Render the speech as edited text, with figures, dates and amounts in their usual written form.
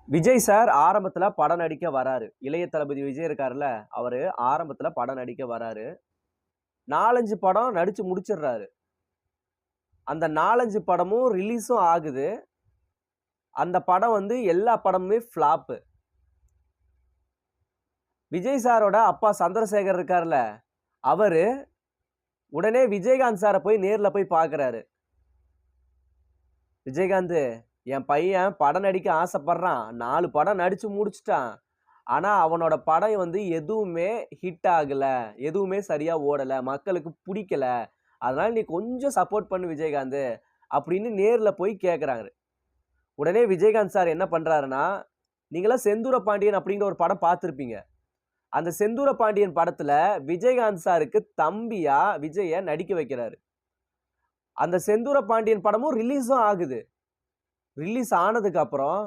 Vijay sir ஆரம்பத்துல படம் நடிக்க வராரு. இளைய தளபதி விஜய் இருக்காருல்ல, அவரு ஆரம்பத்துல படம் நடிக்க வராரு. 4, 5 படம் நடிச்சு முடிச்சிடுறாரு. அந்த 4, 5 படமும் ரிலீஸும் ஆகுது. அந்த படம் வந்து எல்லா படமுமே ஃப்ளாப்பு. விஜய் சாரோட அப்பா சந்திரசேகர் இருக்கார்ல, அவரு உடனே விஜயகாந்த் சார போய் நேர்ல போய் பார்க்குறாரு. விஜயகாந்த், என் பையன் படம் நடிக்க ஆசைப்படுறான். 4 படம் நடிச்சு முடிச்சுட்டான். ஆனா, அவனோட படம் வந்து எதுவுமே ஹிட் ஆகல. எதுவுமே சரியா ஓடல. மக்களுக்கு புடிக்கல. அதனால நீ கொஞ்சம் சப்போர்ட் பண்ணு விஜயகாந்த் அப்படின்னு நேர்ல போய் கேட்குறாரு. உடனே விஜயகாந்த் சார் என்ன பண்றாருன்னா, நீங்கலாம் செந்தூர பாண்டியன் அப்படிங்கிற ஒரு படம் பார்த்திருப்பீங்க. அந்த செந்தூர பாண்டியன் படத்துல விஜயகாந்த் சாருக்கு தம்பியா விஜய நடிக்க வைக்கிறாரு. அந்த செந்தூர பாண்டியன் படமும் ரிலீஸும் ஆகுது. ரிலீஸ் ஆனதுக்கு அப்புறம்